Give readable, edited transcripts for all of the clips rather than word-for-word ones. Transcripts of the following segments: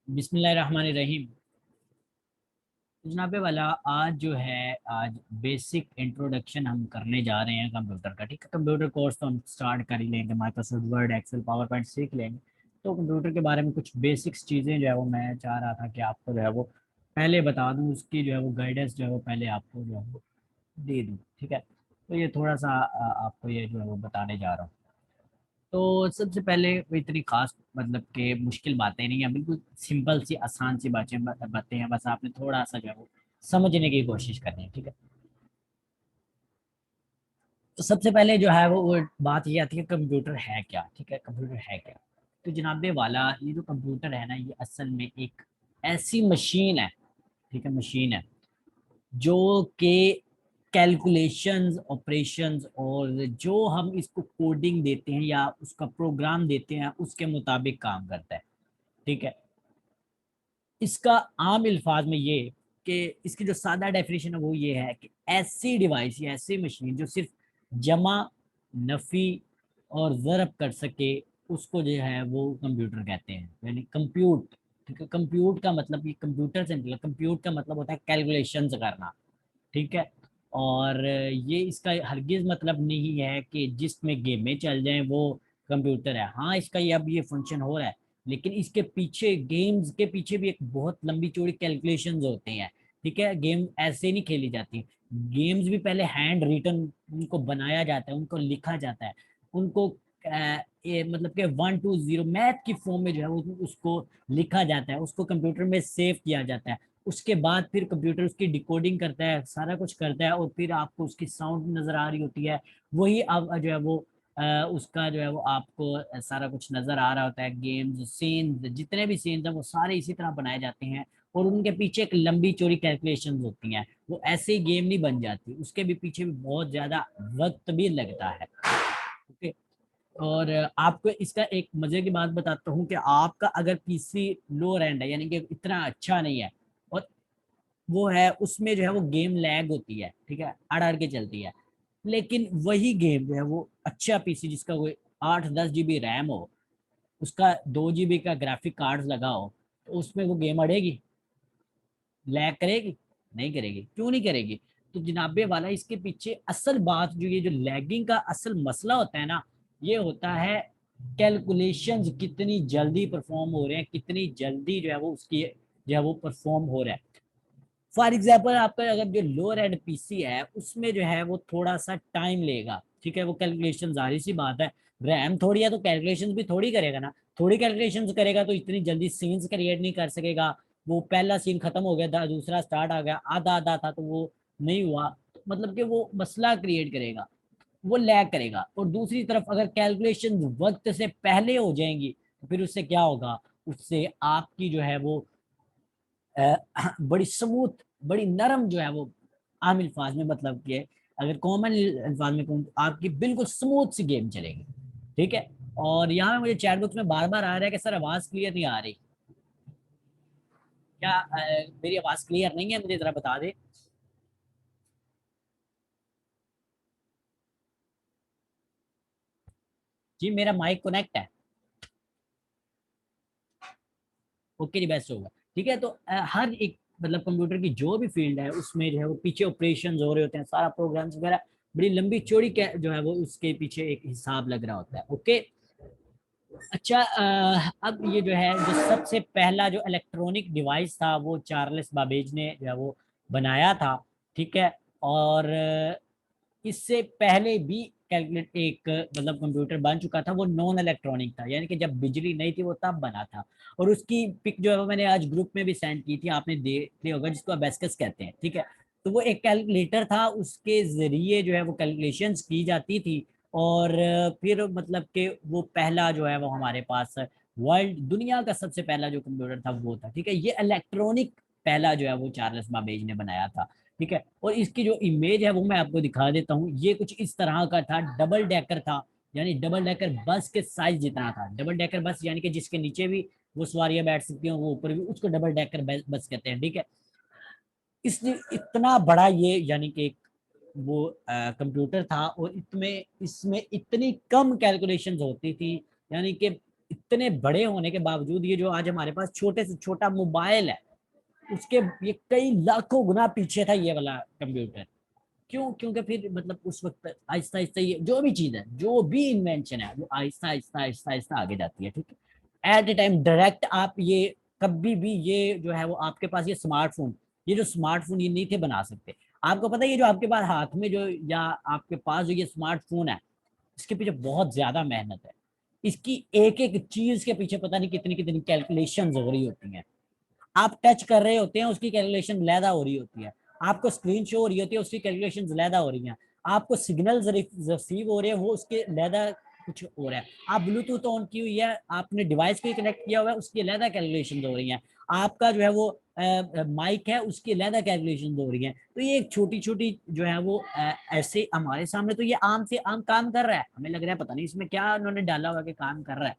बिस्मिल्लाहिर्रहमानिर्रहीम। जनाब वाला, आज जो है आज बेसिक इंट्रोडक्शन हम करने जा रहे हैं कंप्यूटर का। ठीक है, कंप्यूटर कोर्स तो हम स्टार्ट कर ही लेंगे, Microsoft Word, Excel, PowerPoint सीख लेंगे। तो कंप्यूटर के बारे में कुछ बेसिक्स चीज़ें जो है वो मैं चाह रहा था कि आपको जो है वो पहले बता दूं, उसकी जो है वो गाइडेंस जो है वो पहले आपको जो है वो दे दूं। ठीक है, तो ये थोड़ा सा आपको ये जो है वो बताने जा रहा हूँ। तो सबसे पहले कोई इतनी खास मतलब कि मुश्किल बातें नहीं है, बिल्कुल सिंपल सी आसान सी बातें हैं, बस आपने थोड़ा सा जो है वो समझने की कोशिश करनी है। ठीक है, तो सबसे पहले जो है वो बात ये आती है, कंप्यूटर है क्या। ठीक है, कंप्यूटर है क्या। तो जनाबे वाला, ये जो कंप्यूटर है ना, ये असल में एक ऐसी मशीन है। ठीक है, मशीन है जो कि कैलकुलेशंस, ऑपरेशंस और जो हम इसको कोडिंग देते हैं या उसका प्रोग्राम देते हैं उसके मुताबिक काम करता है। ठीक है, इसका आम अल्फाज में ये कि इसकी जो सादा डेफिनेशन है वो ये है कि ऐसी डिवाइस या ऐसी मशीन जो सिर्फ जमा, नफी और ज़रब कर सके, उसको जो है वो कंप्यूटर कहते हैं, यानी कंप्यूट। ठीक है, कंप्यूट का मतलब, ये कंप्यूटर से निकला, कंप्यूट का मतलब होता है कैलकुलेशंस करना। ठीक है, और ये इसका हरगिज मतलब नहीं है कि जिसमें गेमें चल जाएं वो कंप्यूटर है। हाँ, इसका ये अब ये फंक्शन हो रहा है, लेकिन इसके पीछे, गेम्स के पीछे भी एक बहुत लंबी चौड़ी कैलकुलेशंस होती हैं। ठीक है, गेम ऐसे नहीं खेली जाती। गेम्स भी पहले हैंड रिटन उनको बनाया जाता है, उनको लिखा जाता है, उनको मतलब कि 1 2 0 मैथ की फॉर्म में जो है उसको लिखा जाता है, उसको कंप्यूटर में सेव किया जाता है। उसके बाद फिर कंप्यूटर उसकी डिकोडिंग करता है, सारा कुछ करता है, और फिर आपको उसकी साउंड नजर आ रही होती है। वही अब जो है वो उसका जो है वो आपको सारा कुछ नजर आ रहा होता है। गेम्स, सीन्स, जितने भी सीन्स हैं वो सारे इसी तरह बनाए जाते हैं, और उनके पीछे एक लंबी चौड़ी कैलकुलेशंस होती हैं। वो ऐसे ही गेम नहीं बन जाती, उसके भी पीछे भी बहुत ज्यादा वक्त भी लगता है। ओके, और आपको इसका एक मजे की बात बताता हूँ कि आपका अगर पीसी लो एंड है, यानी कि इतना अच्छा नहीं है, और वो है उसमें जो है वो गेम लैग होती है। ठीक है, अड़ अड़ के चलती है, लेकिन वही गेम जो है वो अच्छा पीसी जिसका कोई 8 10 GB रैम हो, उसका 2 GB का ग्राफिक कार्ड लगा हो, तो उसमें वो गेम अड़ेगी, लैग करेगी? नहीं करेगी। क्यों नहीं करेगी? तो जनाबे वाला, इसके पीछे असल बात जो, ये जो लैगिंग का असल मसला होता है ना, ये होता है कैलकुलेशंस कितनी जल्दी परफॉर्म हो रहे हैं, कितनी जल्दी जो है वो उसकी जो है वो परफॉर्म हो रहा है। फॉर एग्जाम्पल, आपका अगर जो लोअर एंड पीसी है उसमें जो है वो थोड़ा सा टाइम लेगा। ठीक है, वो कैलकुलेशन, जाहिर सी बात है, रैम थोड़ी है तो कैलकुलेशन भी थोड़ी करेगा ना। थोड़ी कैलकुलेशन करेगा तो इतनी जल्दी सीन्स क्रिएट नहीं कर सकेगा। वो पहला सीन खत्म हो गया, दूसरा स्टार्ट आ गया, आधा आधा था तो वो नहीं हुआ, मतलब कि वो मसला क्रिएट करेगा, वो लैग करेगा। और दूसरी तरफ अगर कैलकुलेशन वक्त से पहले हो जाएंगी, तो फिर उससे क्या होगा, उससे आपकी जो है वो बड़ी स्मूथ, बड़ी नरम जो है वो, आम अल्फाज में मतलब कि अगर कॉमन अल्फाज में कहूँ तो आपकी बिल्कुल स्मूथ सी गेम चलेगी। ठीक है, और यहाँ मुझे चैट बॉक्स में बार बार आ रहा है कि सर आवाज क्लियर नहीं आ रही। क्या मेरी आवाज क्लियर नहीं है? मुझे जरा बता दे। जी, मेरा माइक कनेक्ट है। ओके जी, बेस्ट होगा। ठीक है, तो हर एक मतलब कंप्यूटर की जो भी फील्ड है उसमें जो है वो पीछे ऑपरेशन हो रहे होते हैं, सारा प्रोग्राम्स वगैरह, बड़ी लंबी चौड़ी जो है वो उसके पीछे एक हिसाब लग रहा होता है। ओके, अच्छा, अब ये जो है, जो सबसे पहला जो इलेक्ट्रॉनिक डिवाइस था वो चार्ल्स बाबेज ने जो है वो बनाया था। ठीक है, और इससे पहले भी कैलकुलेट एक मतलब कंप्यूटर बन चुका था, वो नॉन इलेक्ट्रॉनिक था, यानी कि जब बिजली नहीं थी वो तब बना था। और उसकी पिक जो है वो मैंने आज ग्रुप में भी सेंड की थी, आपने देख लिया होगा, जिसको अबेस्कस कहते हैं। ठीक है, तो वो एक कैलकुलेटर था, उसके जरिए जो है वो कैलकुलेशंस की जाती थी। और फिर मतलब कि वो पहला जो है वो हमारे पास वर्ल्ड, दुनिया का सबसे पहला जो कंप्यूटर था वो था। ठीक है, ये इलेक्ट्रॉनिक पहला जो है वो चार्ल्स बाबेज ने बनाया था। ठीक है, और इसकी जो इमेज है वो मैं आपको दिखा देता हूँ। ये कुछ इस तरह का था, डबल डेकर था, यानी डबल डेकर बस के साइज जितना था। डबल डेकर बस यानी कि जिसके नीचे भी वो सवारियां बैठ सकती हैं, वो ऊपर भी, उसको डबल डेकर बस कहते हैं। ठीक है, इसलिए इतना बड़ा ये यानी कि वो कंप्यूटर था, और इसमें इसमें इतनी कम कैलकुलेशंस होती थी, यानी कि इतने बड़े होने के बावजूद ये जो आज हमारे पास छोटे से छोटा मोबाइल है, उसके ये कई लाखों गुना पीछे था ये वाला कंप्यूटर। क्यों? क्योंकि फिर मतलब उस वक्त आहिस्ता आहिस्ता ये जो भी चीज है, जो भी इन्वेंशन है, वो आहिस्ता आहिस्ता आहिस्ता आहिस्ता आगे जाती है, ठीक है। एट ए टाइम डायरेक्ट आप ये कभी भी ये जो है वो आपके पास ये स्मार्टफोन, ये जो स्मार्टफोन ये नहीं थे बना सकते। आपको पता है ये जो आपके पास हाथ में जो या आपके पास जो ये स्मार्टफोन है, इसके पीछे बहुत ज्यादा मेहनत है। इसकी एक एक चीज के पीछे पता नहीं कितनी कितनी कैलकुलेशन हो रही होती हैं। आप टच कर रहे होते हैं, उसकी कैलकुलेशन लैदा हो रही होती है। आपको स्क्रीन शो हो रही होती है, उसकी कैलकुलेशन लैदा हो रही है। आपको सिग्नल्स रिसीव हो रहे हैं, वो उसके लैदा कुछ हो रहा है। आप ब्लूटूथ ऑन की हुई है, आपने डिवाइस को कनेक्ट किया हुआ है, उसकी लैदा कैलकुलेशन हो रही है। आपका जो है वो माइक है, उसकी लैदा कैलकुलेशन हो रही है। तो ये एक छोटी छोटी जो है वो ऐसे हमारे सामने तो ये आम से आम काम कर रहा है, हमें लग रहा है पता नहीं इसमें क्या उन्होंने डाला हुआ कि काम कर रहा है,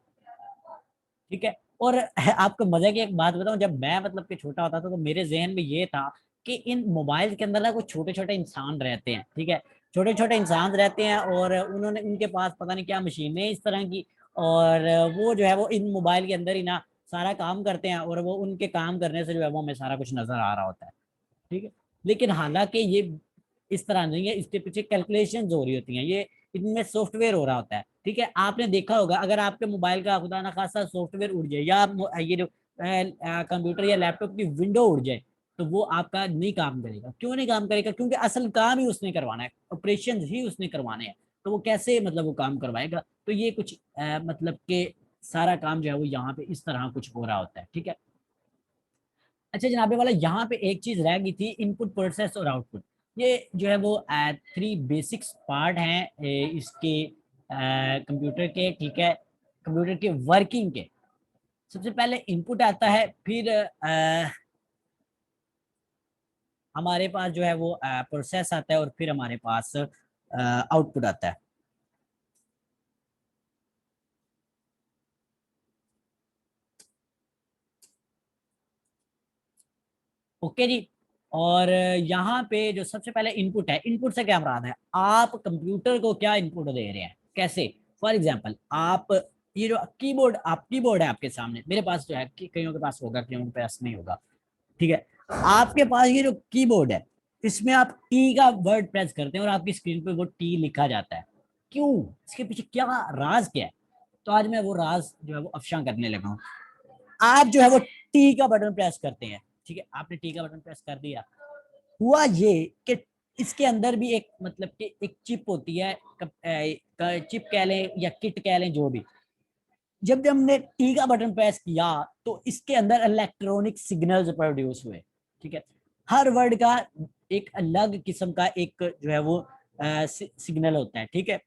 ठीक है। और आपको मजे की एक बात बताऊं, जब मैं मतलब कि छोटा होता था तो मेरे जहन में ये था कि इन मोबाइल के अंदर ना कुछ छोटे छोटे इंसान रहते हैं, ठीक है। छोटे छोटे इंसान रहते हैं और उन्होंने उनके पास पता नहीं क्या मशीनें इस तरह की, और वो जो है वो इन मोबाइल के अंदर ही ना सारा काम करते हैं, और वो उनके काम करने से जो है वो हमें सारा कुछ नजर आ रहा होता है, ठीक है। लेकिन हालांकि ये इस तरह नहीं है, इसके पीछे कैलकुलेशन हो रही होती हैं, ये इनमें सॉफ्टवेयर हो रहा होता है, ठीक है। आपने देखा होगा अगर आपके मोबाइल का खुदा ना खासा सॉफ्टवेयर उड़ जाए, या ये जो कंप्यूटर या लैपटॉप की विंडो उड़ जाए, तो वो आपका नहीं काम करेगा। क्यों नहीं काम करेगा? क्योंकि असल काम ही उसने करवाना है, ऑपरेशन ही उसने करवाने हैं। तो वो कैसे मतलब वो काम करवाएगा? तो ये कुछ मतलब के सारा काम जो है वो यहाँ पे इस तरह कुछ हो रहा होता है, ठीक है। अच्छा जनाबे वाला, यहाँ पे एक चीज रह गई थी, इनपुट प्रोसेस और आउटपुट। ये जो है वो थ्री बेसिक्स पार्ट हैं इसके कंप्यूटर के, ठीक है, कंप्यूटर के वर्किंग के। सबसे पहले इनपुट आता है, फिर हमारे पास जो है वो प्रोसेस आता है, और फिर हमारे पास आउटपुट आता है। ओके जी। और यहाँ पे जो सबसे पहले इनपुट है, इनपुट से क्या मुराद है? आप कंप्यूटर को क्या इनपुट दे रहे हैं, कैसे? फॉर एग्जांपल आप ये जो कीबोर्ड, आप कीबोर्ड है आपके सामने, मेरे पास जो है कईयों के पास होगा, कईयों के पास नहीं होगा, ठीक है। आपके पास ये जो कीबोर्ड है, इसमें आप टी का वर्ड प्रेस करते हैं और आपकी स्क्रीन पे वो टी लिखा जाता है। क्यों? इसके पीछे क्या राज क्या है? तो आज मैं वो राज जो है वो अफशा करने लगा हूँ। आप जो है वो टी का बटन प्रेस करते हैं, ठीक है, आपने टी का बटन प्रेस कर दिया। हुआ ये कि इसके अंदर भी एक मतलब कि एक चिप होती है, चिप कह लें या किट कह लें, जो भी। जब जब हमने टी का बटन प्रेस किया तो इसके अंदर इलेक्ट्रॉनिक सिग्नल्स प्रोड्यूस हुए, ठीक है। हर वर्ड का एक अलग किस्म का एक जो है वो सिग्नल होता है, ठीक है।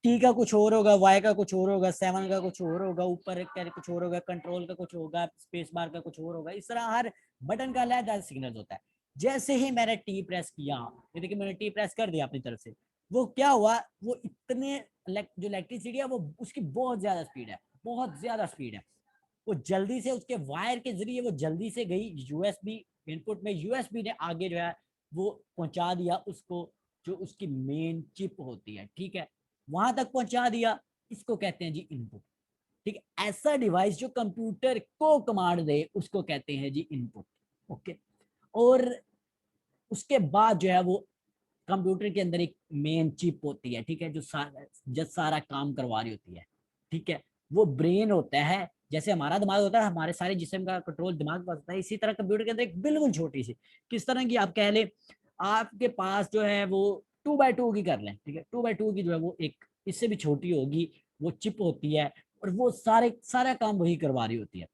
टी का कुछ और होगा, वाई का कुछ और होगा, सेवन का कुछ और होगा, ऊपर कुछ और होगा, कंट्रोल का कुछ होगा, स्पेस बार का कुछ और होगा। इस तरह हर बटन का अलग सिग्नल होता है। जैसे ही मैंने टी प्रेस किया, ये देखिए मैंने टी प्रेस कर दिया अपनी तरफ से, वो क्या हुआ, वो इतने जो इलेक्ट्रिसिटी है वो उसकी बहुत ज्यादा स्पीड है, बहुत ज्यादा स्पीड है। वो जल्दी से उसके वायर के जरिए वो जल्दी से गई यूएसबी इनपुट में, यूएसबी ने आगे जो है वो पहुंचा दिया उसको, जो उसकी मेन चिप होती है, ठीक है, वहां तक पहुंचा दिया। इसको कहते हैं जी इनपुट, ठीक है। ऐसा डिवाइस जो कंप्यूटर को कमांड दे उसको कहते हैं जी इनपुट, ओके। और उसके बाद जो है वो कंप्यूटर के अंदर एक मेन चिप होती है, ठीक है, जो सारा काम करवा रही होती है, ठीक है। वो ब्रेन होता है, जैसे हमारा दिमाग होता है, हमारे सारे जिस्म का कंट्रोल दिमाग पर होता है, इसी तरह कंप्यूटर के अंदर एक बिल्कुल छोटी सी, किस तरह की आप कह ले, आपके पास जो है वो 2x2 की कर लें, ठीक है, 2x2 की जो है वो एक इससे भी छोटी होगी, वो चिप होती है, और वो सारा काम वही करवा रही होती है।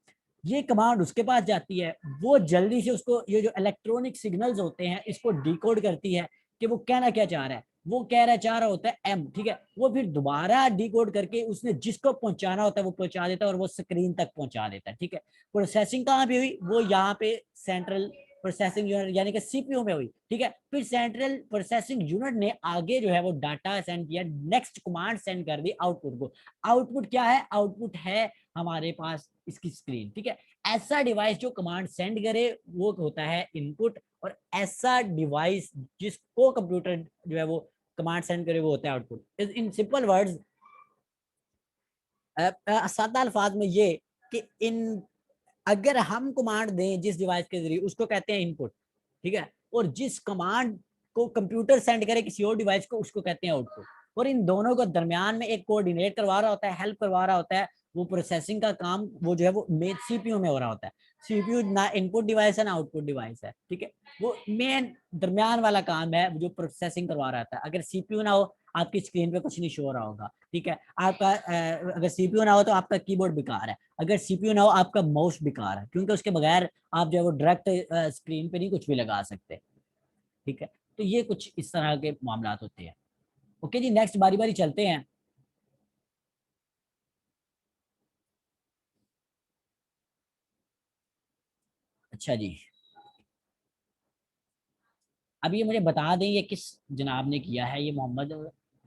ये कमांड उसके पास जाती है, वो जल्दी से उसको ये जो इलेक्ट्रॉनिक सिग्नल्स होते हैं इसको डिकोड करती है कि वो कहना क्या चाह रहा है। वो चाह रहा होता है एम, ठीक है। वो फिर दोबारा डिकोड करके उसने जिसको पहुंचाना होता है वो पहुंचा देता है, और वो स्क्रीन तक पहुंचा देता है, ठीक है। प्रोसेसिंग कहाँ पे हुई? वो यहाँ पे सेंट्रल प्रोसेसिंग यूनिट यानी कि सीपीयू में हुई, ठीक है। फिर सेंट्रल प्रोसेसिंग यूनिट ने आगे जो है वो डाटा सेंड किया, नेक्स्ट कमांड सेंड कर दी आउटपुट को। आउटपुट क्या है? आउटपुट है हमारे पास इसकी स्क्रीन, ठीक है। ऐसा डिवाइस जो कमांड सेंड करे वो होता है इनपुट, और ऐसा डिवाइस जिसको कंप्यूटर जो है वो कमांड सेंड करे वो होता है आउटपुट। इन सिंपल वर्ड्स, सादा अल्फाज में ये कि इन अगर हम कमांड दें जिस डिवाइस के जरिए, उसको कहते हैं इनपुट, ठीक है, और जिस कमांड को कंप्यूटर सेंड करे किसी और डिवाइस को, उसको कहते हैं आउटपुट। और इन दोनों को दरमियान में एक कोऑर्डिनेट करवा रहा होता है, हेल्प करवा रहा होता है, वो प्रोसेसिंग का काम वो जो है वो मेन सीपीयू में हो रहा होता है। सीपीयू ना इनपुट डिवाइस है ना आउटपुट डिवाइस है, ठीक है, वो मेन दरमियान वाला काम है जो प्रोसेसिंग करवा रहा था। अगर सीपीयू ना हो, आपकी स्क्रीन पे कुछ नहीं शो हो रहा होगा, ठीक है, आपका अगर सीपीयू ना हो तो आपका कीबोर्ड बेकार है, अगर सीपीयू ना हो आपका माउस बेकार है, क्योंकि उसके बगैर आप जो है वो डायरेक्ट स्क्रीन पे नहीं कुछ भी लगा सकते, ठीक है। तो ये कुछ इस तरह के मामला होते हैं। ओके जी, नेक्स्ट बारी बारी चलते हैं। अच्छा जी, अब ये मुझे बता दें ये किस जनाब ने किया है, ये मोहम्मद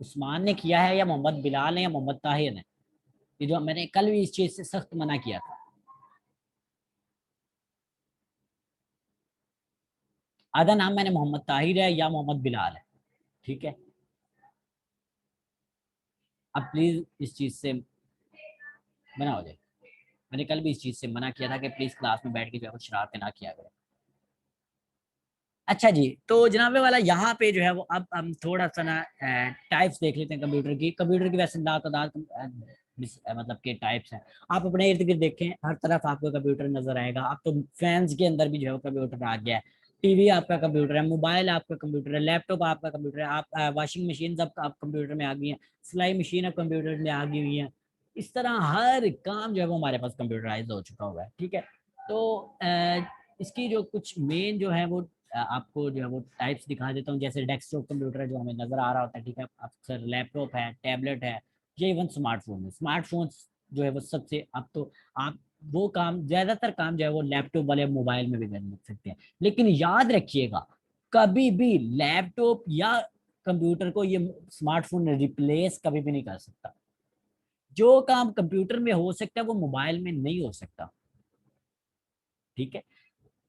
उस्मान ने किया है या मोहम्मद बिलाल ने या मोहम्मद ताहिर ने? ये जो मैंने कल भी इस चीज से सख्त मना किया था। आधा नाम मैंने मोहम्मद ताहिर है या मोहम्मद बिलाल है, ठीक है। अब प्लीज इस चीज से मना हो जाए। मैंने कल भी इस चीज से मना किया था कि प्लीज क्लास में बैठ के जो है वो शरारतें ना किया करें। अच्छा जी, तो जनाबे वाला यहाँ पे जो है वो अब हम थोड़ा सा ना टाइप्स देख लेते हैं कंप्यूटर की। कंप्यूटर की वैसे लातादाद मतलब के टाइप्स हैं। आप अपने इर्द गिर्द देखें, हर तरफ आपको कंप्यूटर नजर आएगा। आप तो फैंस के अंदर भी जो है कंप्यूटर आ गया है, टीवी आपका कंप्यूटर है, मोबाइल आपका कंप्यूटर है, लैपटॉप आपका कंप्यूटर है, आप वॉशिंग मशीन आप कंप्यूटर में आ गई हैं, सिलाई मशीन अब कंप्यूटर में आ गई हुई है। इस तरह हर काम जो है वो हमारे पास कंप्यूटराइज हो चुका हुआ है, ठीक है। तो इसकी जो कुछ मेन जो है वो आपको जो है वो टाइप्स दिखा देता हूँ। जैसे डेस्कटॉप कंप्यूटर है जो हमें नजर आ रहा होता है, ठीक है, अक्सर लैपटॉप है, टैबलेट है, या इवन स्मार्टफोन है। स्मार्टफोन जो है वो सबसे, अब तो आप वो काम, ज्यादातर काम जो है वो लैपटॉप वाले मोबाइल में भी कर सकते हैं। लेकिन याद रखिएगा, कभी भी लैपटॉप या कंप्यूटर को ये स्मार्टफोन रिप्लेस कभी भी नहीं कर सकता। जो काम कंप्यूटर में हो सकता है वो मोबाइल में नहीं हो सकता, ठीक है।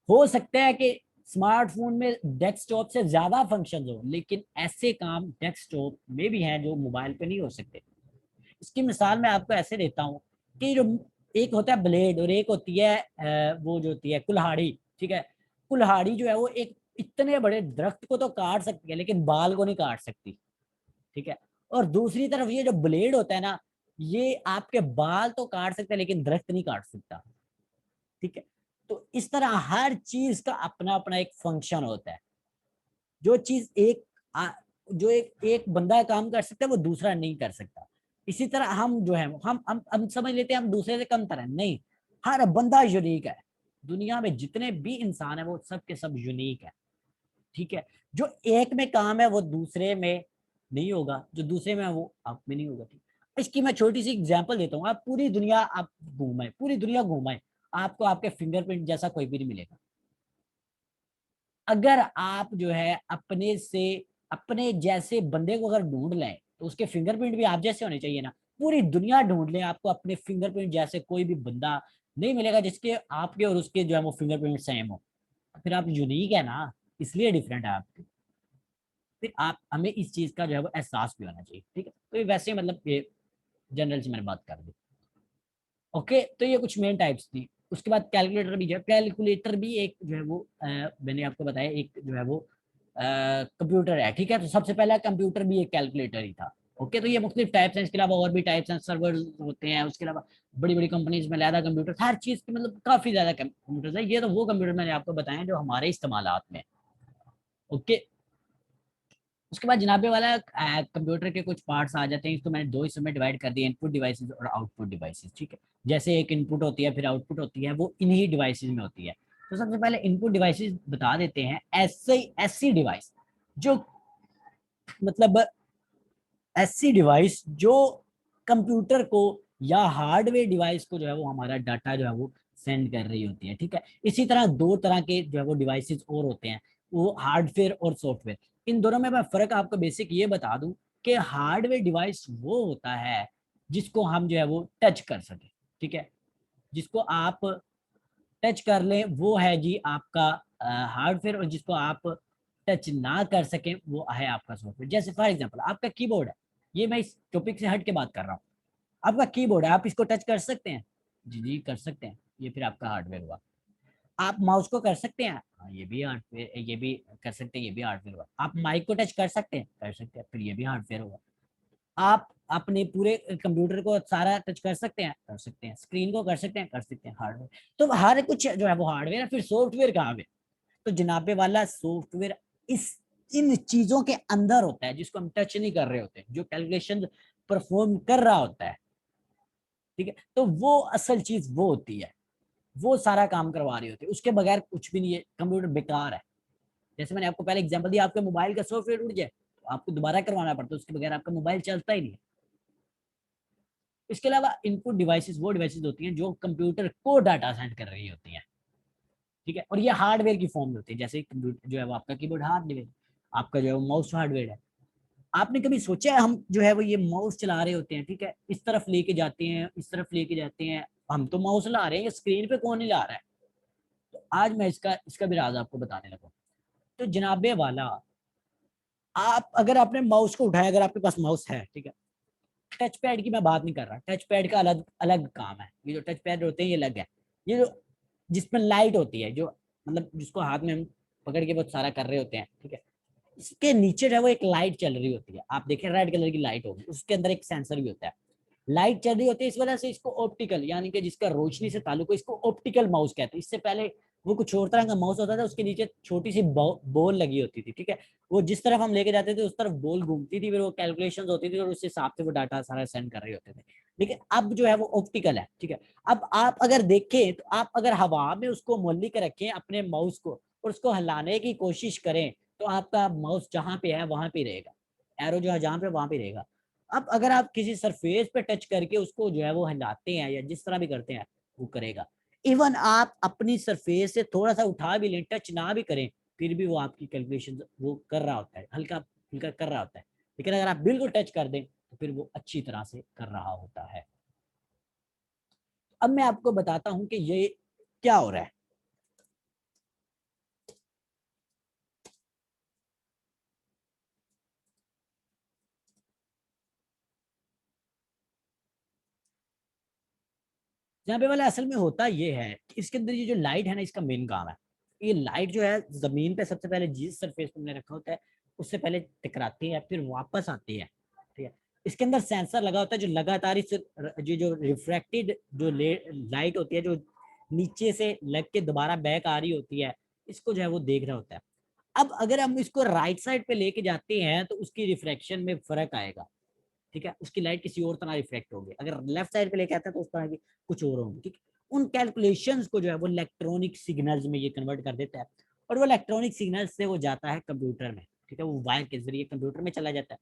हो सकता है कि स्मार्टफोन में डेस्कटॉप से ज्यादा फंक्शन हो, लेकिन ऐसे काम डेस्कटॉप में भी हैं जो मोबाइल पे नहीं हो सकते। इसकी मिसाल मैं आपको ऐसे देता हूँ कि जो एक होता है ब्लेड और एक होती है वो जो होती है कुल्हाड़ी, ठीक है। कुल्हाड़ी जो है वो एक इतने बड़े दरख्त को तो काट सकती है लेकिन बाल को नहीं काट सकती, ठीक है। और दूसरी तरफ ये जो ब्लेड होता है ना, ये आपके बाल तो काट सकता है लेकिन दरख्त नहीं काट सकता, ठीक है। तो इस तरह हर चीज का अपना अपना एक फंक्शन होता है। जो चीज जो एक बंदा काम कर सकता है वो दूसरा नहीं कर सकता। इसी तरह हम जो है हम समझ लेते हैं हम दूसरे से कम तरह, नहीं, हर बंदा यूनिक है। दुनिया में जितने भी इंसान है वो सब के सब यूनिक है, ठीक है। जो एक में काम है वो दूसरे में नहीं होगा, जो दूसरे में है वो आप में नहीं होगा, ठीक। इसकी मैं छोटी सी एग्जांपल देता हूँ। आप पूरी दुनिया आप घूमाए, पूरी दुनिया घूमाए, आपको आपके फिंगरप्रिंट जैसा कोई भी नहीं मिलेगा। अगर आप जो है अपने से अपने जैसे बंदे को अगर ढूंढ लें तो उसके फिंगरप्रिंट भी आप जैसे होने चाहिए ना। पूरी दुनिया ढूंढ लें, आपको अपने फिंगरप्रिंट जैसे कोई भी बंदा नहीं मिलेगा जिसके आपके और उसके जो है वो फिंगरप्रिंट सेम हो। फिर आप यूनिक है ना, इसलिए डिफरेंट है आप। फिर आप हमें इस चीज का जो है वो एहसास भी होना चाहिए, ठीक है। तो ये वैसे मतलब ये जनरल से मैंने बात कर दी। ओके, तो ये कुछ मेन टाइप्स थी। उसके बाद कैलकुलेटर भी जो है, कैलकुलेटर भी एक जो है वो मैंने आपको बताया एक जो है वो कंप्यूटर है, ठीक है। तो सबसे पहला कंप्यूटर भी एक कैलकुलेटर ही था। ओके, तो ये मुख्तलिफ टाइप्स हैं, इसके अलावा और भी टाइप्स हैं, सर्वर होते हैं, उसके अलावा बड़ी बड़ी कंपनीज में ज्यादा कंप्यूटर, हर चीज की मतलब काफी ज्यादा कंप्यूटर है। ये तो वो कंप्यूटर मैंने आपको बताया जो हमारे इस्तेमालात में। ओके, उसके बाद जनाबे वाला कंप्यूटर के कुछ पार्ट्स आ जाते हैं। इसको मैंने दो हिस्सों में डिवाइड कर दिया, इनपुट डिवाइसेस और आउटपुट डिवाइसेस, ठीक है। जैसे एक इनपुट होती है फिर आउटपुट होती है, वो इन्हीं डिवाइसेस में होती है। तो सबसे पहले इनपुट डिवाइसेस बता देते हैं। ऐसे ऐसी डिवाइस जो मतलब ऐसी डिवाइस जो कंप्यूटर को या हार्डवेयर डिवाइस को जो है वो हमारा डाटा जो है वो सेंड कर रही होती है, ठीक है। इसी तरह दो तरह के जो है वो डिवाइसेस और होते हैं, वो हार्डवेयर और सॉफ्टवेयर। इन दोनों में मैं फर्क आपको बेसिक ये बता दूं कि हार्डवेयर डिवाइस वो होता है जिसको हम जो है वो टच कर सके, ठीक है। जिसको आप टच कर लें वो है जी आपका हार्डवेयर, और जिसको आप टच ना कर सकें वो है आपका सॉफ्टवेयर। जैसे फॉर एग्जांपल आपका कीबोर्ड है, ये मैं इस टॉपिक से हट के बात कर रहा हूँ। आपका कीबोर्ड है, आप इसको टच कर सकते हैं? जी जी कर सकते हैं, ये फिर आपका हार्डवेयर हुआ। आप माउस को कर सकते हैं? हाँ ये भी हार्डवेयर, ये भी कर सकते हैं, ये भी हार्डवेयर हुआ। आप माइक को टच कर सकते हैं? कर सकते हैं, फिर ये भी हार्डवेयर हुआ। आप अपने पूरे कंप्यूटर को सारा टच कर सकते हैं? कर सकते हैं। स्क्रीन को कर सकते हैं? कर सकते हैं, हार्डवेयर। तो हर कुछ जो है वो हार्डवेयर है। फिर सॉफ्टवेयर कहाँ पे? तो जनाबे वाला सॉफ्टवेयर इस इन चीजों के अंदर होता है जिसको हम टच नहीं कर रहे होते, जो कैलकुलेशन परफॉर्म कर रहा होता है, ठीक है। तो वो असल चीज वो होती है, वो सारा काम करवा रही होती है, उसके बगैर कुछ भी नहीं है, कंप्यूटर बेकार है। जैसे मैंने आपको पहले एग्जांपल दिया, आपके मोबाइल का सॉफ्टवेयर उड़ जाए तो आपको दोबारा करवाना पड़ता है, उसके बगैर आपका मोबाइल चलता ही नहीं है। इसके अलावा इनपुट डिवाइसेस वो डिवाइसेस होती हैं जो कंप्यूटर को डाटा सेंड कर रही होती हैं, ठीक है। और ये हार्डवेयर की फॉर्म में होती है, जैसे कंप्यूटर जो है वो आपका कीबोर्ड हार्डवेयर, आपका जो है वो माउस हार्डवेयर है। आपने कभी सोचा है, हम जो है वो ये माउस चला रहे होते हैं, ठीक है, इस तरफ लेके जाते हैं, इस तरफ लेके जाते हैं, हम तो माउस ला रहे हैं, स्क्रीन पे कौन नहीं ला रहा है? तो आज मैं इसका इसका भी राज आपको बताने लगा। तो जनाबे वाला, आप अगर आपने माउस को उठाया, अगर आपके पास माउस है, ठीक है, टच पैड की मैं बात नहीं कर रहा, टच पैड का अलग अलग काम है, ये जो टच पैड होते हैं ये अलग है। ये जो जिसमें लाइट होती है, जो मतलब जिसको हाथ में हम पकड़ के बहुत सारा कर रहे होते हैं, ठीक है, इसके नीचे जो है वो एक लाइट चल रही होती है, आप देखें रेड कलर की लाइट होगी, उसके अंदर एक सेंसर भी होता है, लाइट चल रही होती है, इस वजह से इसको ऑप्टिकल, यानी कि जिसका रोशनी से ताल्लुक है, इसको ऑप्टिकल माउस कहते हैं। इससे पहले वो कुछ और तरह का माउस होता था, उसके नीचे छोटी सी बॉल लगी होती थी, ठीक है, वो जिस तरफ हम लेके जाते थे उस तरफ बॉल घूमती थी, फिर वो कैलकुलेशन होती थी और उस हिसाब से वो डाटा सारा सेंड कर रहे होते थे। लेकिन अब जो है वो ऑप्टिकल है, ठीक है। अब आप अगर देखें तो आप अगर हवा में उसको मोल्ली कर रखें अपने माउस को और उसको हिलाने की कोशिश करें, तो आपका माउस जहां पे है वहां पे रहेगा, एरो जो है जहां पे वहां पे रहेगा। अब अगर आप किसी सरफेस पे टच करके उसको जो है वो हिलाते हैं या जिस तरह भी करते हैं, वो करेगा। इवन आप अपनी सरफेस से थोड़ा सा उठा भी लें, टच ना भी करें, फिर भी वो आपकी कैलकुलेशन वो कर रहा होता है, हल्का हल्का कर रहा होता है। लेकिन अगर आप बिल्कुल टच कर दें तो फिर वो अच्छी तरह से कर रहा होता है। अब मैं आपको बताता हूं कि ये क्या हो रहा है। जहाँ पे वाला असल में होता ये है कि इसके अंदर ये जो लाइट है ना, इसका मेन काम है। ये लाइट जो है जमीन पे सबसे पहले जिस सरफेस पे हमने रखा होता है उससे पहले टकराती है, फिर वापस आती है, ठीक है। इसके अंदर सेंसर लगा होता है जो लगातार इस जो रिफ्रैक्टेड जो लाइट होती है, जो नीचे से लग के दोबारा बैक आ रही होती है, इसको जो है वो देख रहा होता है। अब अगर हम इसको राइट साइड पे लेके जाते हैं तो उसकी रिफ्रैक्शन में फर्क आएगा, ठीक है, उसकी लाइट किसी और तरह रिफ्लेक्ट होगी। अगर लेफ्ट साइड पे लेके आते हैं तो उस तरह की कुछ और होगी, ठीक है। उन कैलकुलेशंस को जो है वो इलेक्ट्रॉनिक सिग्नल्स में ये कन्वर्ट कर देता है, और वो इलेक्ट्रॉनिक सिग्नल्स से वो जाता है कंप्यूटर में, ठीक है, वो वायर के जरिए कंप्यूटर में चला जाता है।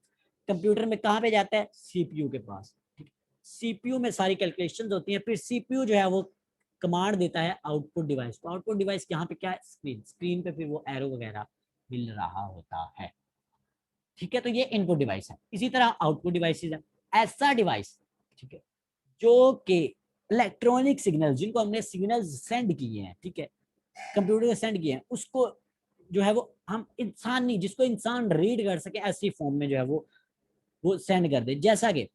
कंप्यूटर में कहाँ पे जाता है? सीपीयू के पास, ठीक है। सीपीयू में सारी कैलकुलेशंस होती हैं, फिर सीपीयू जो है वो कमांड देता है आउटपुट डिवाइस को। आउटपुट डिवाइस यहाँ पे क्या है? स्क्रीन। स्क्रीन पे फिर वो एरो वगैरह मिल रहा होता है, ठीक है। तो ये इनपुट डिवाइस है। इसी तरह आउटपुट डिवाइसेस है, ऐसा डिवाइस, ठीक है, जो कि इलेक्ट्रॉनिक सिग्नल, जिनको हमने सिग्नल सेंड किए हैं, ठीक है, कंप्यूटर को सेंड किए हैं, उसको जो है वो हम इंसान नहीं, जिसको इंसान रीड कर सके ऐसी फॉर्म में जो है वो सेंड कर दे। जैसा कि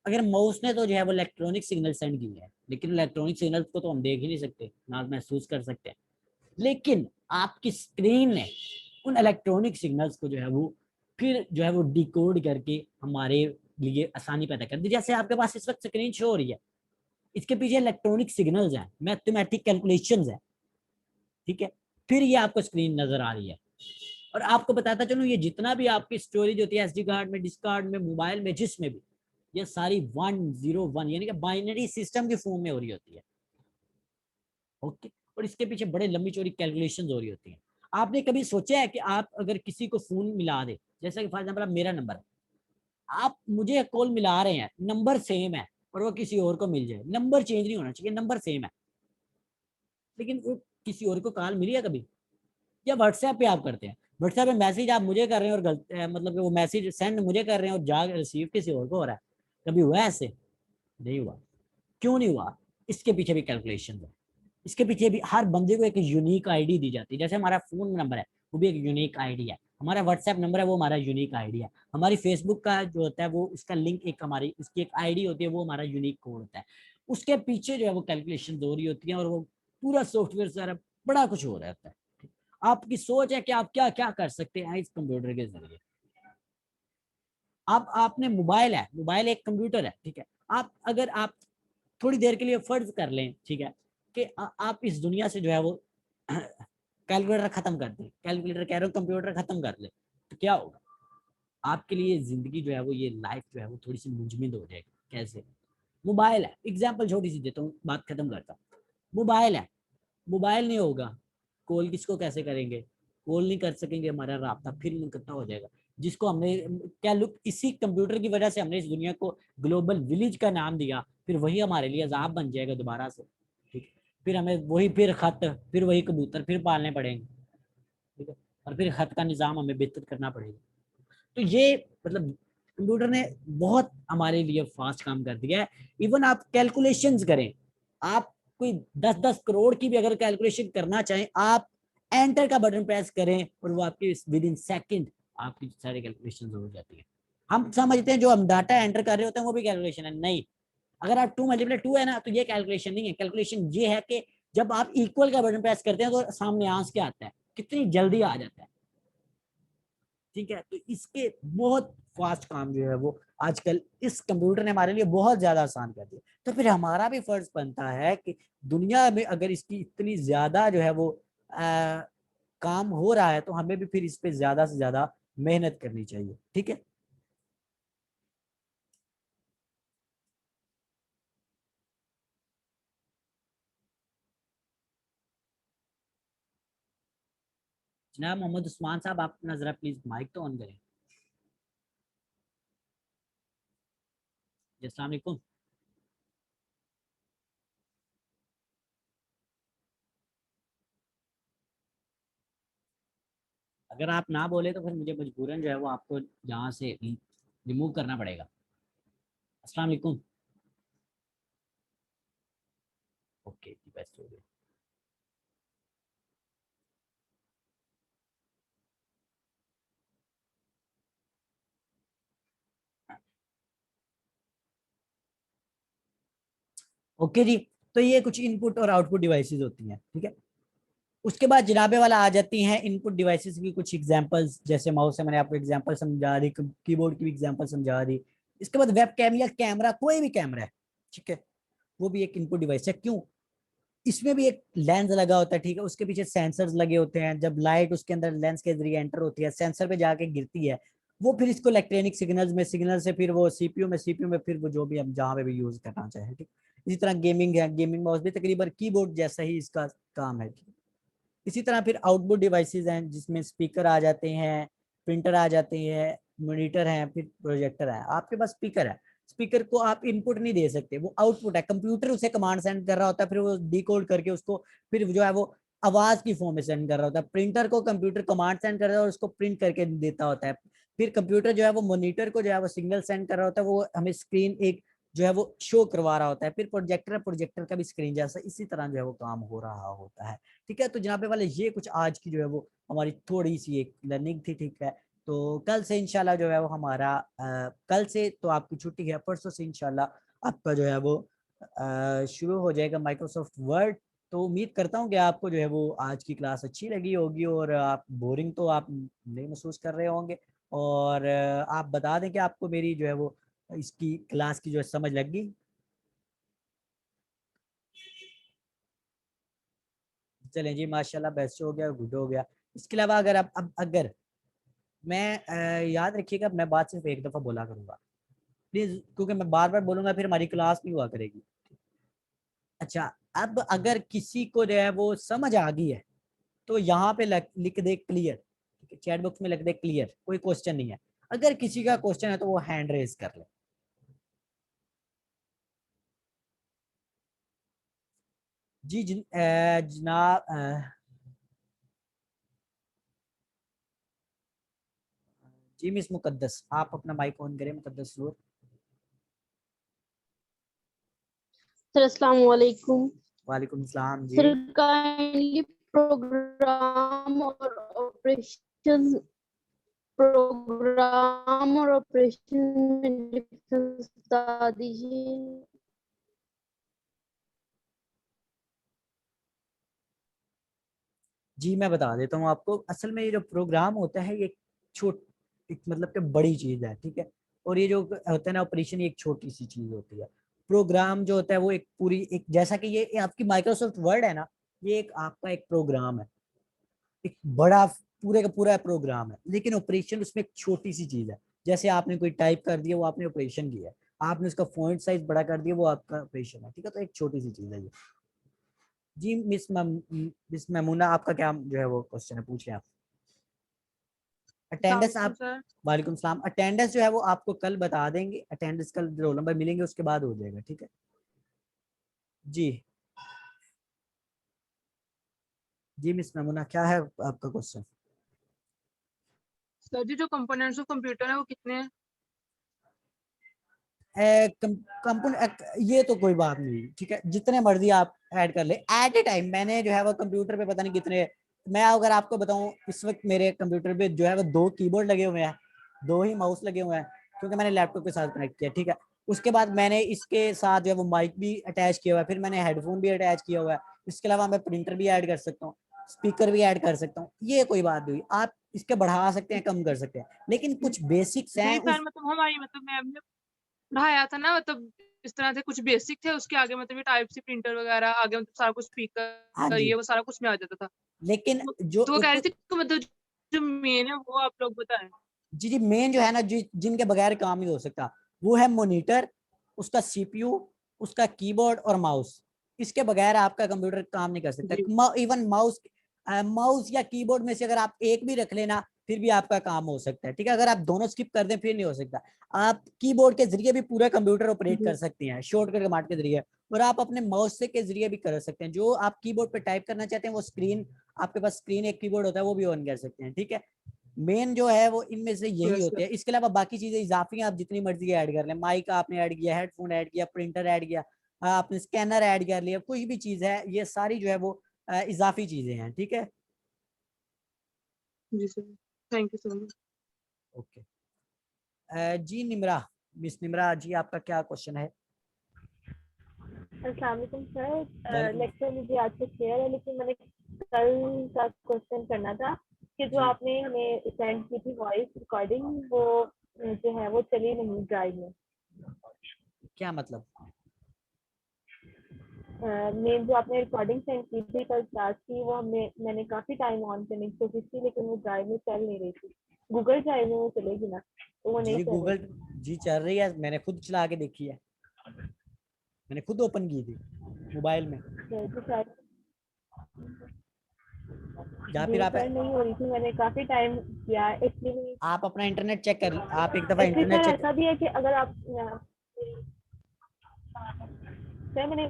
अगर माउस ने तो जो है वो इलेक्ट्रॉनिक सिग्नल सेंड किए हैं, लेकिन इलेक्ट्रॉनिक सिग्नल को तो हम देख ही नहीं सकते, ना महसूस कर सकते हैं। लेकिन आपकी स्क्रीन ने उन इलेक्ट्रॉनिक सिग्नल्स को जो है वो फिर जो है वो डिकोड करके हमारे लिए आसानी पैदा कर दी। जैसे आपके पास इस वक्त स्क्रीन शो हो रही है, इसके पीछे इलेक्ट्रॉनिक सिग्नल्स हैं, मैथमेटिक कैलकुलेशंस हैं, ठीक है, फिर ये आपको स्क्रीन नजर आ रही है। और आपको बताता चलूं, ये जितना भी आपकी स्टोरेज होती है एसडी कार्ड में, डिस्क कार्ड में, मोबाइल में, जिसमें भी, ये सारी 101 यानी कि बाइनरी सिस्टम की फॉर्म में हो रही होती है, ओके। और इसके पीछे बड़े लंबी चौड़ी कैलकुलेशन हो रही होती हैं। आपने कभी सोचा है कि आप अगर किसी को फोन मिला दे, जैसे कि फॉर एग्जाम्पल मेरा नंबर है, आप मुझे कॉल मिला रहे हैं, नंबर सेम है, और वो किसी और को मिल जाए, नंबर चेंज नहीं होना चाहिए, नंबर सेम है, लेकिन वो किसी और को कॉल मिली है कभी? या व्हाट्सएप पे आप करते हैं, व्हाट्सएप पे मैसेज आप मुझे कर रहे हैं और गलत मतलब कि वो मैसेज सेंड मुझे कर रहे हैं और जा रिसीव किसी और को हो रहा है, कभी हुआ है ऐसे? नहीं हुआ। क्यों नहीं हुआ? इसके पीछे भी कैलकुलेशन है। इसके पीछे भी हर बंदे को एक यूनिक आईडी दी जाती है, जैसे हमारा फोन नंबर है वो भी एक यूनिक आईडी है। हमारा व्हाट्सएप नंबर है वो हमारा यूनिक आईडी है, हमारी फेसबुक का जो होता है वो उसका लिंक एक हमारी उसकी एक आईडी होती है, वो हमारा यूनिक कोड होता है। उसके पीछे जो है वो कैलकुलेशन हो रही होती है और वो पूरा सॉफ्टवेयर सारा बड़ा कुछ हो रहता है। आपकी सोच है कि आप क्या क्या कर सकते हैं इस कंप्यूटर के जरिए। आप आपने मोबाइल है, मोबाइल एक कंप्यूटर है, ठीक है। आप अगर आप थोड़ी देर के लिए फर्ज कर लें, ठीक है, कि आप इस दुनिया से जो है वो कैलकुलेटर खत्म कर दें, कैलकुलेटर कह रहे हो कंप्यूटर खत्म कर ले, तो क्या होगा आपके लिए? जिंदगी जो है वो ये लाइफ जो है वो थोड़ी सी मुंजमद हो जाएगी। कैसे? मोबाइल है, एग्जाम्पल छोटी सी देता हूँ, बात खत्म करता हूँ। मोबाइल है, मोबाइल नहीं होगा, कॉल किसको कैसे करेंगे? कॉल नहीं कर सकेंगे, हमारा रास्ता फिर इनकट्ठा हो जाएगा। जिसको हमने क्या लुक इसी कंप्यूटर की वजह से हमने इस दुनिया को ग्लोबल विलेज का नाम दिया, फिर वही हमारे लिए अजाब बन जाएगा दोबारा से, ठीक। फिर हमें वही फिर खत, फिर वही कबूतर फिर पालने पड़ेंगे, ठीक है। और फिर खत का निज़ाम हमें बेहतर करना पड़ेगा। तो ये मतलब कंप्यूटर ने बहुत हमारे लिए फास्ट काम कर दिया है। इवन आप कैलकुलेशंस करें, आप कोई 10-10 करोड़ की भी अगर कैलकुलेशन करना चाहें, आप एंटर का बटन प्रेस करें और वो आपके विद इन सेकेंड आपकी सारी कैलकुलेशन हो जाती है। हम समझते हैं जो हम डाटा एंटर कर रहे होते हैं वो भी कैलकुलेशन है, नहीं। अगर आप 2 × 2 है ना, तो ये कैलकुलेशन नहीं है। कैलकुलेशन ये है कि जब आप इक्वल का बटन प्रेस करते हैं तो सामने आंस क्या आता है, कितनी जल्दी आ जाता है, ठीक है। तो इसके बहुत फास्ट काम जो है वो आजकल इस कंप्यूटर ने हमारे लिए बहुत ज्यादा आसान कर दिया। तो फिर हमारा भी फर्ज बनता है कि दुनिया में अगर इसकी इतनी ज्यादा जो है वो काम हो रहा है, तो हमें भी फिर इस पे ज्यादा से ज्यादा मेहनत करनी चाहिए, ठीक है। जनाब मोहम्मद उस्मान साहब, आप अपना जरा प्लीज माइक तो ऑन करें। जी, अस्सलाम वालेकुम। अगर आप ना बोले तो फिर मुझे मजबूरन जो है वो आपको यहाँ से रिमूव करना पड़ेगा। अस्सलाम वालेकुम। ओके जी, बेस्ट हो गया। ओके जी। तो ये कुछ इनपुट और आउटपुट डिवाइसेस होती हैं, ठीक है। उसके बाद जनाबे वाला आ जाती हैं इनपुट डिवाइसेस की कुछ एग्जांपल्स, जैसे माउस है, मैंने आपको एग्जांपल समझा दी, कीबोर्ड की भी एग्जांपल समझा दी। इसके बाद वेब कैम या कैमरा, कोई भी कैमरा है, ठीक है, वो भी एक इनपुट डिवाइस है। क्यों? इसमें भी एक लेंस लगा होता है, ठीक है, उसके पीछे सेंसर्स लगे होते हैं। जब लाइट उसके अंदर लेंस के जरिए एंटर होती है, सेंसर पे जाके गिरती है, वो फिर इसको इलेक्ट्रॉनिक सिग्नल्स में, सिग्नल से फिर वो सीपीयू में, सीपीयू में फिर वो जो भी हम जहाँ पे भी यूज करना चाहें, ठीक। इसी तरह गेमिंग है, गेमिंग माउस भी तकरीबन कीबोर्ड जैसा ही इसका काम है। इसी तरह फिर आउटपुट डिवाइसेस हैं जिसमें स्पीकर आ जाते हैं, प्रिंटर आ जाते हैं, मॉनिटर है, फिर प्रोजेक्टर है। आपके पास स्पीकर है, स्पीकर को आप इनपुट नहीं दे सकते, वो आउटपुट है। कंप्यूटर उसे कमांड सेंड कर रहा होता है, फिर वो डिकोड करके उसको फिर जो है वो आवाज की फॉर्म में सेंड कर रहा होता है। प्रिंटर को कंप्यूटर कमांड सेंड कर रहा है और उसको प्रिंट करके देता होता है। फिर कंप्यूटर जो है वो मॉनिटर को जो है वो सिग्नल सेंड कर रहा होता है, वो हमें स्क्रीन एक जो है वो शो करवा रहा होता है। फिर प्रोजेक्टर, प्रोजेक्टर का भी स्क्रीन जैसा इसी तरह जो है वो काम हो रहा होता है, ठीक है। तो जनाबे वाले ये कुछ आज की जो है वो हमारी थोड़ी सी एक लर्निंग थी, ठीक है। तो कल से इंशाल्लाह जो है वो हमारा कल से तो आपकी छुट्टी है, परसों से इंशाल्लाह आपका जो है वो शुरू हो जाएगा माइक्रोसॉफ्ट वर्ड। तो उम्मीद करता हूँ कि आपको जो है वो आज की क्लास अच्छी लगी होगी और आप बोरिंग तो आप नहीं महसूस कर रहे होंगे। और आप बता दें कि आपको मेरी जो है वो इसकी क्लास की जो है समझ लग गई। चलें जी, माशाल्लाह, बेस्ट हो गया, गुड हो गया। इसके अलावा अगर आप अब अगर मैं याद रखिएगा, मैं बात सिर्फ एक दफ़ा बोला करूंगा प्लीज, क्योंकि मैं बार बार बोलूंगा फिर हमारी क्लास नहीं हुआ करेगी। अच्छा, अब अगर किसी को जो है वो समझ आ गई है तो यहाँ पे लिख दे क्लियर, ठीक है, चैट बॉक्स में लिख दे क्लियर, कोई क्वेश्चन नहीं है। अगर किसी का क्वेश्चन है तो वो हैंड रेज कर ले। जी जनाब जी मिस मुकद्दस, आप अपना माइक ऑन करें, मुकद्दस नूर। सर अस्सलाम वालेकुम। वालेकुम सलाम जी। सर काइंडली प्रोग्राम और ऑपरेशन प्रोग्राम और ऑपरेशन में डिफरेंस बता दीजिए। जी मैं बता देता हूँ आपको। असल में ये जो प्रोग्राम होता है ये एक मतलब कि बड़ी चीज है, ठीक है। और ये जो होता है ना ऑपरेशन, ये एक छोटी सी चीज होती है। प्रोग्राम जो होता है वो एक पूरी एक, जैसा कि ये आपकी माइक्रोसॉफ्ट वर्ड है ना, ये एक आपका एक प्रोग्राम है, एक बड़ा पूरे का पूरा प्रोग्राम है। लेकिन ऑपरेशन उसमें एक छोटी सी चीज है। जैसे आपने कोई टाइप कर दिया, वो आपने ऑपरेशन किया है। आपने उसका फॉन्ट साइज बड़ा कर दिया, वो आपका ऑपरेशन है, ठीक है। तो एक छोटी सी चीज है ये। जी मिस मेमूना, आपका क्या जो है वो क्वेश्चन है, पूछिए आप। अस्सलाम अटेंडेंस वालेकुम आप, सर। वालेकुम सलाम। अटेंडेंस जो है वो आपको कल बता देंगे। अटेंडेंस कल रोल नंबर मिलेंगे, उसके बाद हो जाएगा, ठीक है। जी जी मिस मेमूना, क्या है आपका क्वेश्चन। सर जी जो कंपोनेंट्स ऑफ कंप्यूटर है वो कितने हैं? कंपोनेंट ये तो कोई बात नहीं, ठीक है, जितने मर्जी आप ऐड कर ले एट ए टाइम। मैंने जो है वो कंप्यूटर पे पता नहीं कितने, मैं अगर आपको बताऊं, इस वक्त मेरे कंप्यूटर पे जो है वो 2 कीबोर्ड लगे हुए हैं, 2 ही माउस लगे हुए हैं, क्योंकि मैंने लैपटॉप के साथ कनेक्ट किया, ठीक है। उसके बाद मैंने इसके साथ जो है वो माइक भी अटैच किया हुआ है, फिर मैंने हेडफोन भी अटैच किया हुआ है। इसके अलावा मैं प्रिंटर भी ऐड कर सकता हूँ, स्पीकर भी ऐड कर सकता हूँ। ये कोई बात नहीं, आप इसके बढ़ा सकते हैं, कम कर सकते हैं, लेकिन कुछ बेसिक्स हैं नहीं सर, उस। मतलब हमारी मतलब मैम ने पढ़ाया था ना, मतलब इस तरह से कुछ बेसिक थे, उसके आगे मतलब ये टाइप सी प्रिंटर वगैरह आगे मतलब सारा कुछ हाँ स्पीकर जी, ये वो सारा कुछ में आ जाता था। लेकिन तो, जो तो वो कह रही थी कि मतलब जो मेन है वो आप लोग बताएं। जी जी मेन जो है ना, जिनके बगैर काम नहीं हो सकता, वो है मॉनिटर, उसका सीपीयू, उसका कीबोर्ड और माउस। इसके बगैर आपका कंप्यूटर काम नहीं कर सकता। जी इवन माउस, माउस या कीबोर्ड में से अगर आप एक भी रख लेना, फिर भी आपका काम हो सकता है, ठीक है। अगर आप दोनों स्किप कर दें फिर नहीं हो सकता। आप कीबोर्ड के जरिए भी पूरा कंप्यूटर ऑपरेट जी कर सकते हैं, शॉर्टकट कमांड के जरिए। और आप अपने माउस से के जरिए भी कर सकते हैं। जो आप कीबोर्ड पे टाइप करना चाहते हैं, वो स्क्रीन, आपके पास स्क्रीन एक कीबोर्ड होता है, वो भी ऑन कर सकते हैं, ठीक है। मेन जो है वो इनमें से यही यस होते सर। हैं। इसके अलावा बाकी चीजें इजाफी हैं, आप जितनी मर्जी ऐड कर लें। माइक आपने ऐड किया, हेडफोन ऐड किया, प्रिंटर ऐड किया, आपने स्कैनर ऐड कर लिया, कोई भी चीज है, ये सारी जो है वो इजाफी चीजें हैं, ठीक है। जी sir, thank you so much. Okay. जी निमरा, मिस निमरा जी, आपका क्या क्वेश्चन है। अस्सलाम वालेकुम सर, वालेकुम। लेक्चर मुझे आज से क्लियर है, लेकिन मैंने कल का क्वेश्चन करना था कि जो जी आपने हमें सेंड की थी वॉइस रिकॉर्डिंग, वो जो है वो चली नहीं ड्राइव में। क्या मतलब। मेन जो आपने रिकॉर्डिंग सेंड की थी कल क्लास की, वो मैंने काफ़ी टाइम ऑन करने की कोशिश की, लेकिन वो ड्राइव में चल नहीं रही थी। गूगल ड्राइव में वो चलेगी ना, तो वो जी नहीं जी चल रही गूगल, थी। जी चल रही है, मैंने खुद चला के देखी है, मैंने खुद ओपन की थी मोबाइल में। तो शायद, या फिर जी सर नहीं हो रही थी, मैंने काफ़ी टाइम किया एक्चुअली। आप अपना इंटरनेट चेक कर, आप एक दफा एक्चुअली इंटरनेट सर चेक। ऐसा भी है कि अगर आप सर मैंने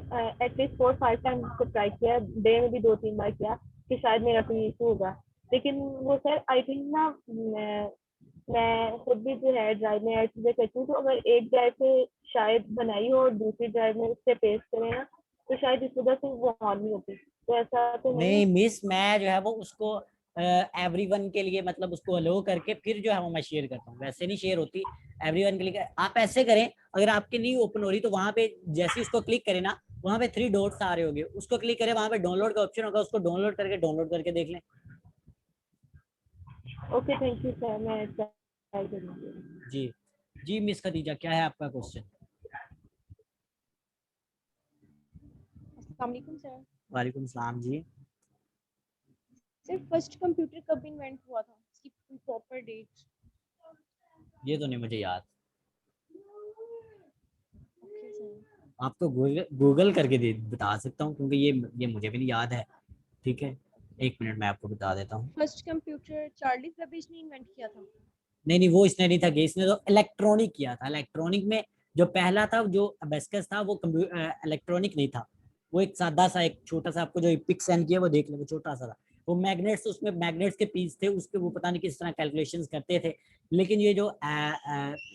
एटलीस्ट 4-5 टाइम उसको ट्राई किया, डे में भी 2-3 बार किया कि शायद मेरा कोई इशू होगा, लेकिन वो सर आई थिंक ना, मैं खुद भी जो है ड्राइव में ऐड चीज़ें करती हूँ, तो अगर एक ड्राइव से शायद बनाई हो और दूसरी ड्राइव में उससे पेस्ट करें ना, तो शायद इस वजह से वो ऑन नहीं होती। तो ऐसा तो नहीं है? नहीं मिस, मैं जो है वो उसको एवरीवन के लिए मतलब उसको अलो करके फिर जो है वो मैं शेयर करता हूँ, वैसे नहीं शेयर होती। एवरीवन के लिए आप ऐसे करें, अगर आपके नहीं ओपन हो रही तो वहां पे जैसे उसको क्लिक करें ना, वहां पे 3 डॉट्स आ रहे होंगे, उसको क्लिक करें, वहां पे डाउनलोड का ऑप्शन होगा, उसको डाउनलोड करके देख लें। ओके थैंक यू सर, मैं ट्राई करूँगी। जी जी मिस खदीजा, क्या है आपका क्वेश्चन। अस्सलाम वालेकुम सर। वालेकुम सलाम जी। सर फर्स्ट कंप्यूटर कब इन्वेंट हुआ था, इसकी प्रॉपर डेट। ये तो नहीं मुझे याद, ओके सर। आपको गूगल करके बता सकता हूँ, क्योंकि ये मुझे भी नहीं याद है, ठीक है। 1 मिनट मैं आपको बता देता हूँ। फर्स्ट कंप्यूटर चार्ल्स बेबेज ने इन्वेंट किया था। नहीं नहीं, वो इसने नहीं था कि, इसने तो इलेक्ट्रॉनिक किया था। इलेक्ट्रॉनिक में जो पहला था, जो अबेस्कस था, वो इलेक्ट्रॉनिक नहीं था। वो एक सादा सा, एक छोटा सा, आपको जो पिक सेंड किया वो देख ले, वो छोटा सा था। वो मैग्नेट्स, उसमें मैग्नेट्स के पीस थे, उसके वो पता नहीं किस तरह कैलकुलेशंस करते थे। लेकिन ये जो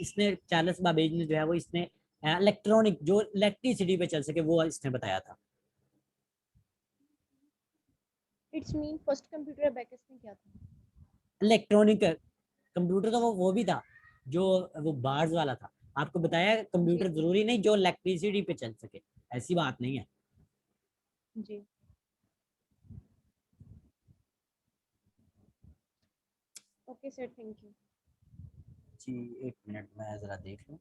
इसने चार्ल्स बाबेज ने जो है वो इसने इलेक्ट्रॉनिक जो इलेक्ट्रिसिटी पे चल सके, वो इसने बताया था। It's mean first computer abacus ने किया था। इलेक्ट्रॉनिक कंप्यूटर तो वो भी था जो वो बार्स वाला था। आपको बताया कंप्यूटर जी जरूरी नहीं जो इलेक्ट्रिसिटी पे चल सके, ऐसी बात नहीं है। जी ओके सर, थैंक यू। जी 1 मिनट मैं जरा देख लूँ।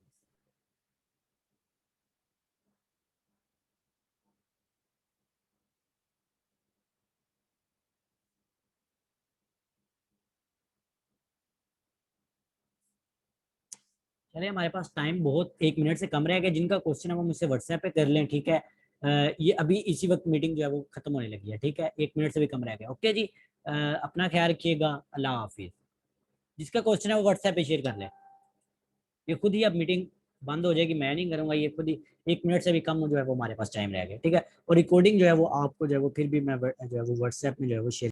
चलिए हमारे पास टाइम बहुत 1 मिनट से कम रह गया, जिनका क्वेश्चन है वो मुझसे व्हाट्सएप पे कर लें, ठीक है। ये अभी इसी वक्त मीटिंग जो है वो खत्म होने लगी है, ठीक है, 1 मिनट से भी कम रह गया। ओके जी, अपना ख्याल रखिएगा, अल्लाह हाफिज। जिसका क्वेश्चन है वो व्हाट्सएप पे शेयर कर लें। ये खुद ही अब मीटिंग बंद हो जाएगी, मैं नहीं करूंगा, ये खुद ही 1 मिनट से भी कम जो है वो हमारे पास टाइम रह गया, ठीक है। और रिकॉर्डिंग जो है वो आपको जो है वो फिर भी मैं जो है वो व्हाट्सएप में जो है वो शेयर